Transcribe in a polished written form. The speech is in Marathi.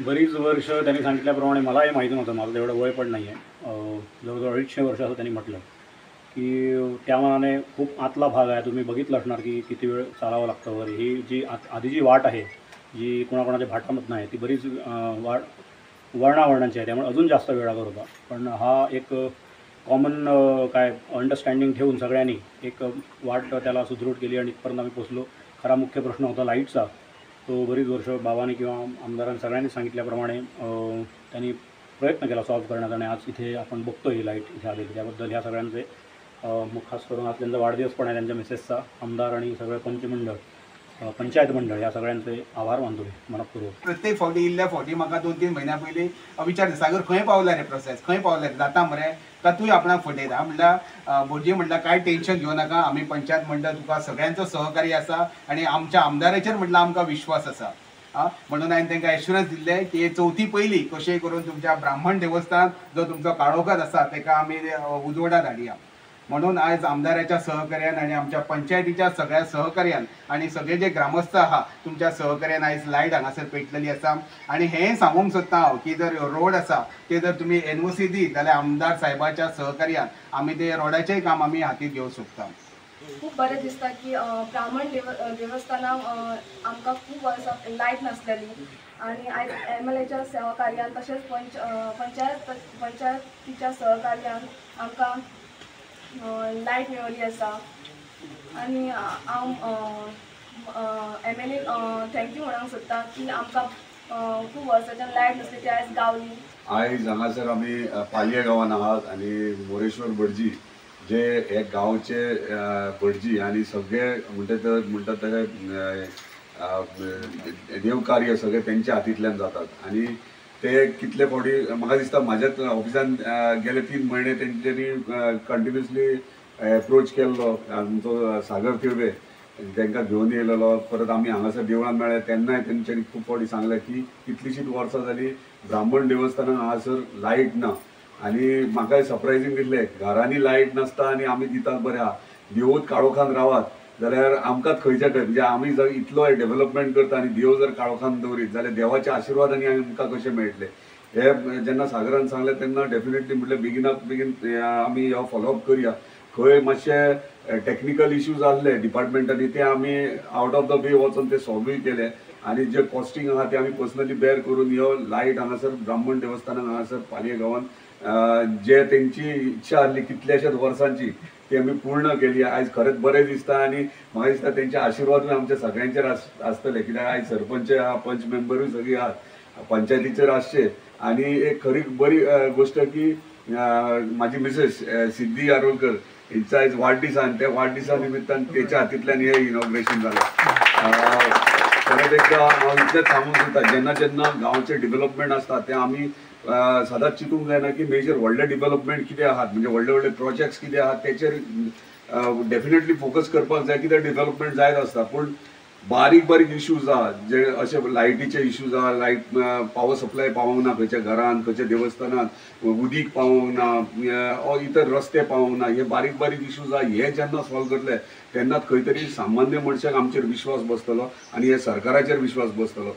बरीच वर्ष त्यांनी सांगितल्याप्रमाणे मलाही माहिती नव्हतं, माझं तेवढं वय पण नाही आहे. जवळजवळ 250 वर्ष असं त्यांनी म्हटलं, की त्या मानाने खूप आतला भाग आहे. तुम्ही बघितलं असणार की किती वेळ चालावं लागतं वर. ही जी आधी जी वाट आहे, जी कोणाकोणाच्या भाटामधनं आहे, ती बरीच वाट वर्णावरणांची आहे, त्यामुळे अजून जास्त वेळ लागत होता. पण हा एक कॉमन काय अंडरस्टँडिंग ठेवून सगळ्यांनी एक वाट त्याला सुदृढ केली आणि इथपर्यंत आम्ही पोचलो. खरा मुख्य प्रश्न होता लाईटचा. तो बरीच वर्ष बाबांनी किंवा आमदारांनी सगळ्यांनी सांगितल्याप्रमाणे त्यांनी प्रयत्न केला सॉल्व्ह करण्याचा आणि आज इथे आपण बघतो ही लाईट इथे आलेली. त्याबद्दल ह्या सगळ्यांचे मग खास करून आज त्यांचा वाढदिवस पण आहे, त्यांच्या मिसेसचा, आमदार आणि सगळं पंचमंडळ, पंचायत मंडळ या सगळ्यांचे आभार मानतो मी मनपूर्वक. प्रत्येक फावटी इल्ल्या फावटी म्हाका 2-3 महिन्या पयलीं विचारता, सागर खंय पावला रे प्रोसेस, खंय पावला रे, जाता मरे का तूं आपणाक फटयता. म्हणल्यार भटजी म्हणल्यार काय टेन्शन घेवं नाका, आमी पंचायत मंडळ तुका सगळ्यांचो सहकारी आसा आणि आमच्या आमदाराचेर म्हटल्यार आमकां विश्वास आसा. म्हणून हांवें तांकां एश्युरन्स दिल्ले की चवथी पयलीं कशेंय करून तुमच्या ब्राह्मण देवस्थान जो तुमचो काळोखात आसा ताका आमी उजवाडाक हाडया. म्हणून आज आमदाराच्या सहकार्यान आणि आमच्या पंचायतीच्या सगळ्या सहकार्यान आणि सगळे जे ग्रामस्थ आहात तुमच्या सहकार्यान आज लायट हांगासर पेटलेली आसा. आणि हें सांगूंक सोदता हांव की जर रोड आसा ते जर तुमी एनओसी दीत जाल्यार आमदार साहेबाच्या सहकार्यान आमी ते रोडाचेंय काम आमी हातीत घेवंक सोदता. खूप बरें दिसता की ब्राह्मण देवस्थानाक आमकां खूब वर्सां लायट नासलेली आणि आयज MLAच्या सहकार्यान तशेंच पंचायतीच्या सहकार्यान आमकां लायट मेळ्ळी आसा. आणि हांव MLA थँक्यू म्हणूंक सोदता की आमकां खूब वर्सांच्यान लायट नासली ती आयज गावली. आयज हांगासर आमी पालये गांवांत आहात आणि मोरेश्वर भटजी जे एक गांवचे भटजी आणि सगळे म्हणटात ते देवकार्य सगळे त्यांच्या हातींतल्यान जातात आणि ते कितले फावटी म्हाका दिसता म्हाज्याच ऑफिसान गेले 3 महिने तेंच्यांनी कंटिन्युअसली एप्रोच केल्लो. आमचो सागर थिळवे तांकां घेवन येयलेलो. परत आमी हांगासर देवळान मेळ्ळे तेन्नाय तेंच्यांनी खूब फावटी सांगलें की कितलीशींच वर्सां जालीं ब्राह्मण देवस्थानान हांगासर लायट ना. आणि म्हाका सरप्रायझींग दिसलें, घरांनी लायट नासता आनी आमी दितात बरें आहा. देवूच काळोखान रावात जाल्यार आमकांच खंयच्या म्हणजे आमी जर इतलो डेव्हलपमेंट करता आनी देव जर काळोखान दवरीत जाल्यार देवाचे आशिर्वाद आनी आमकां कशे मेळटले. हे जेन्ना सागरान सांगलें तेन्ना डेफिनेटली म्हटलें बेगिनाक बेगीन आमी हो फॉलोअप करया. खंय मातशे टेक्निकल इश्यूज आसले डिपार्टमेंटांनी ते आमी आउट ऑफ द वे वचून ते सॉल्वूय केले आणि जे कॉस्टिंग आहा ते आमी पर्सनली बेर करून ह्यो लायट हांगासर ब्राह्मण देवस्थानाक हांगासर पालये गांवांत जे तेंची इच्छा आसली कितल्याशाच वर्सांची ती आमी पूर्ण केली. आयज खरेंच बरें दिसता आणि म्हाका दिसता तेंचे आशिर्वादूय आमच्या सगळ्यांचेर आसतले, कित्याक आयज सरपंच आहा, पंच मेंबरूय सगळीं आहात, पंचायतीचेर आसचे. आणि एक खरी बरी गोष्ट की म्हाजी मिसेस सिद्धी आरोलकर हिंचा आयज वाडदीस आनी त्या वाडदिसा निमित्तान तेच्या हातींतल्यान हें इनॉग्रेशन जालें. परत एकदा हांव इतलेंच सांगूंक सोदता, जेन्ना जेन्ना गांवचें डेव्हलपमेंट आसता तें आमी सदांच चिंतूंक जायना की मेजर व्हडले डेव्हलपमेंट कितें आहात, म्हणजे व्हडले व्हडले प्रोजेक्ट्स कितें आहात तेचेर डेफिनेटली फोकस करपाक जाय, कित्याक डेव्हलपमेंट जायत आसता. पूण बारीक बारीक इश्यूज आहा जे अशे लायटीचे इश्यूज आहा, लायट पावर सप्लाय पावोंक ना खंयच्या घरान, खंयच्या देवस्थानात उदीक पावोंक ना, इतर रस्ते पावोंक ना, हे बारीक बारीक इश्यूज आहा. हे जेन्ना सॉल्व करतले तेन्नाच खंय तरी सामान्य मनशाक आमचेर विश्वास बसतलो आणि हे सरकाराचेर विश्वास बसतलो.